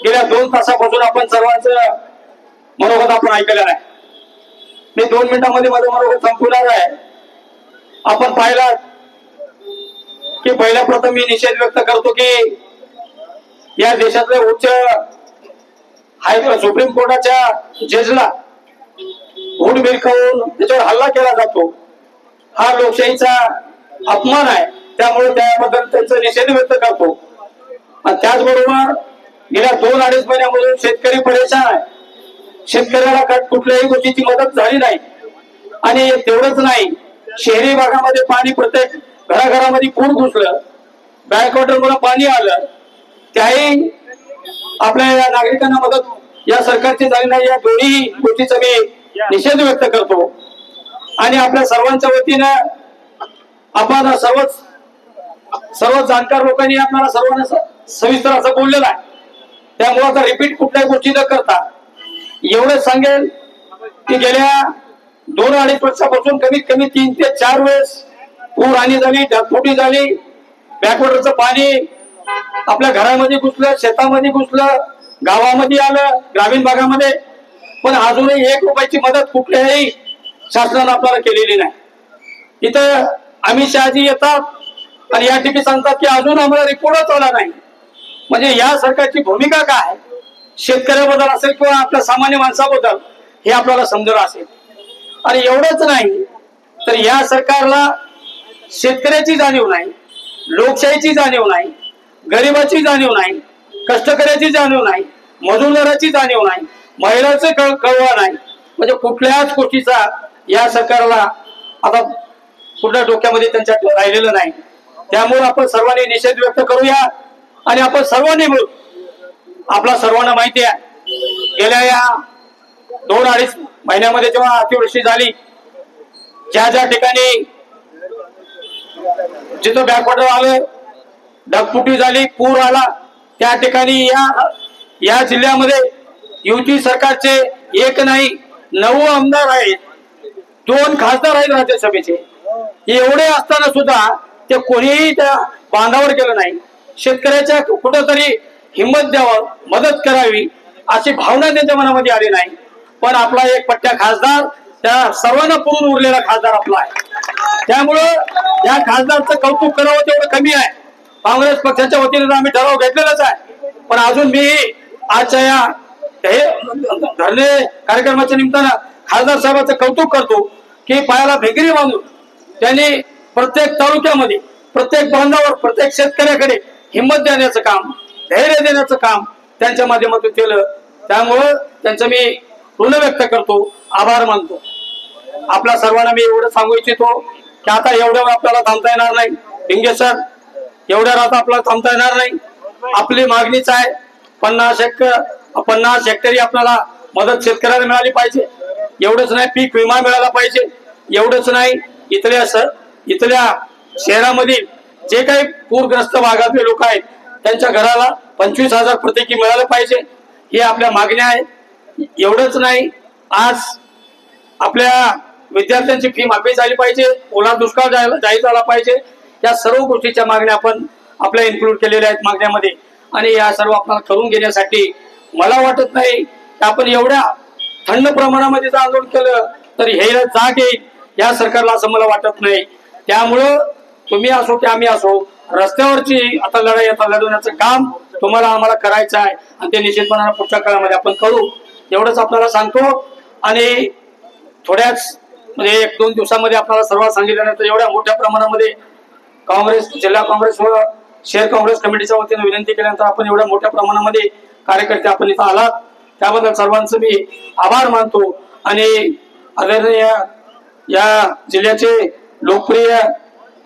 गेल्या 2 तासापासून आपण सर्वांचं मनोगत आपण ऐकलेलं आहे। मी 2 मिनिटांमध्ये माझं मनोगत संपवणार आहे। आपण पाहिला की पहिल्या प्रथम मी निषेध व्यक्त करतो की या देशातले उच्च सुप्रीम कोर्टाच्या जजला घोड भिरकावून त्याच्यावर हल्ला केला जातो, हा लोकशाहीचा अपमान आहे। त्यामुळे त्याबद्दल त्यांचा निषेध व्यक्त करतो। आणि त्याचबरोबर गेल्या 2-2.5 महिन्यापासून शेतकरी परेशान आहे। शेतकऱ्याला कुठल्याही गोष्टीची मदत झाली नाही। आणि तेवढंच नाही, शहरी भागामध्ये पाणी प्रत्येक घराघरामध्ये पूर घुसलं, बॅकवॉटर मुळे पाणी आलं, त्याही आपल्या या नागरिकांना मदत या सरकारची झाली नाही। या दोन्ही गोष्टीचा मी निषेध व्यक्त करतो। आणि आपल्या सर्वांच्या वतीनं आपण सर्व जाणकार लोकांनी आपल्याला सर्वांना सविस्तर असं बोललेलं आहे। त्यामुळे आता रिपीट कुठल्याही गोष्टी न करता एवढंच सांगेल की गेल्या 2-2.5 वर्षापासून कमीत कमी 3 ते 4 वेळेस पूर हानी झाली, ढगफुटी झाली, बॅकवॉटरचं पाणी आपल्या घरामध्ये घुसलं, शेतामध्ये घुसलं, गावामध्ये आलं, ग्रामीण भागामध्ये। पण अजूनही 1 रुपयाची मदत कुठल्याही शासनाने आपल्याला केलेली नाही। इथं अमित शहाजी येतात आणि या ठिकाणी सांगतात की अजून आम्हाला रिपोर्टच आला नाही। म्हणजे या सरकारची भूमिका काय शेतकऱ्याबद्दल असेल किंवा आपल्या सामान्य माणसाबद्दल हे आपल्याला समजलं असेल। आणि एवढंच नाही तर या सरकारला शेतकऱ्याची जाणीव नाही, लोकशाहीची जाणीव नाही, गरिबाची जाणीव नाही, कष्टकऱ्याची जाणीव नाही, मजुरदाराची जाणीव नाही, महिलांचे कळवा नाही। म्हणजे कुठल्याच गोष्टीचा या सरकारला आता कुठल्या डोक्यामध्ये त्यांच्या राहिलेलं नाही। त्यामुळे आपण सर्वांनी निषेध व्यक्त करूया। आणि आपण सर्वांनी मिळून आपला सर्वांना माहिती आहे गेल्या या 2-2.5 महिन्यामध्ये जेव्हा अतिवृष्टी झाली, ज्या ठिकाणी जिथं बॅकवॉटर आलं, ढगफुटी झाली, पूर आला, त्या ठिकाणी या जिल्ह्यामध्ये युती सरकारचे 1 नाही 9 आमदार आहेत, 2 खासदार आहेत राज्यसभेचे। एवढे असताना सुद्धा ते कोणीही त्या बांधावर गेलं नाही। शेतकऱ्याच्या कुठंतरी हिंमत द्यावं, मदत करावी अशी भावना त्यांच्या मनामध्ये आली नाही। पण आपला एक पट्ट्या खासदार त्या सर्वांना पुरून उरलेला खासदार आपला आहे। त्यामुळं या खासदारचं कौतुक करावं तेवढं कमी आहे। काँग्रेस पक्षाच्या वतीने आम्ही ठराव घेतलेलाच आहे। पण अजून मी आजच्या या धरणे कार्यक्रमाच्या निमित्तानं खासदार साहेबांचं कौतुक करतो की पायाला भेगरी बांधून त्यांनी प्रत्येक तालुक्यामध्ये, प्रत्येक बांधावर, प्रत्येक शेतकऱ्याकडे हिंमत देण्याचं काम, धैर्य देण्याचं काम त्यांच्या माध्यमातून केलं। त्यामुळं त्यांचं मी ऋण व्यक्त करतो, आभार मानतो। आपल्या सर्वांना मी एवढं सांगू इच्छितो की आता एवढ्यावर आपल्याला थांबता येणार नाही। भिंगे सर, एवढ्या रात आपल्याला थांबता येणार नाही। आपली मागणीच आहे 50 हेक्टरी आपल्याला मदत शेतकऱ्याला मिळाली पाहिजे। एवढंच नाही, पीक विमा मिळाला पाहिजे। एवढंच नाही, इथल्या शहरामधील जे काही पूरग्रस्त भागातले लोक आहेत त्यांच्या घराला 25,000 प्रत्येकी मिळालं पाहिजे, हे आपल्या मागण्या आहेत। एवढंच नाही, आज आपल्या विद्यार्थ्यांची फी माफी झाली पाहिजे, ओला दुष्काळ जाहीर झाला पाहिजे। या सर्व गोष्टीच्या मागण्या आपण आपल्या इन्क्लूड केलेल्या आहेत मागण्यामध्ये। आणि या सर्व आपल्याला करून घेण्यासाठी मला वाटत नाही की आपण एवढ्या थंड प्रमाणामध्ये जर आंदोलन केलं तर हे जाग येईल या सरकारला, असं मला वाटत नाही। त्यामुळं तुम्ही असो की आम्ही असो, रस्त्यावरची आता लढाई लढवण्याचं काम तुम्हाला आम्हाला करायचं आहे। आणि ते निश्चितपणाने पुढच्या काळामध्ये आपण करू, एवढंच आपल्याला सांगतो। आणि थोड्याच म्हणजे 1-2 दिवसामध्ये आपल्याला सर्व सांगितल्यानंतर एवढ्या मोठ्या प्रमाणामध्ये काँग्रेस, जिल्हा काँग्रेस व शहर काँग्रेस कमिटीच्या वतीने विनंती केल्यानंतर आपण एवढ्या मोठ्या प्रमाणामध्ये कार्यकर्ते आपण इथं आलात, त्याबद्दल सर्वांचं मी आभार मानतो। आणि आदरणीय या जिल्ह्याचे लोकप्रिय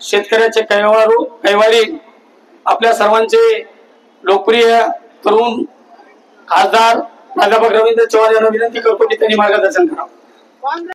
शेतकऱ्याचे कैवारी आपल्या सर्वांचे लोकप्रिय तरुण खासदार प्राध्यापक रवींद्र चव्हाण यांना विनंती करतो की त्यांनी मार्गदर्शन करावं।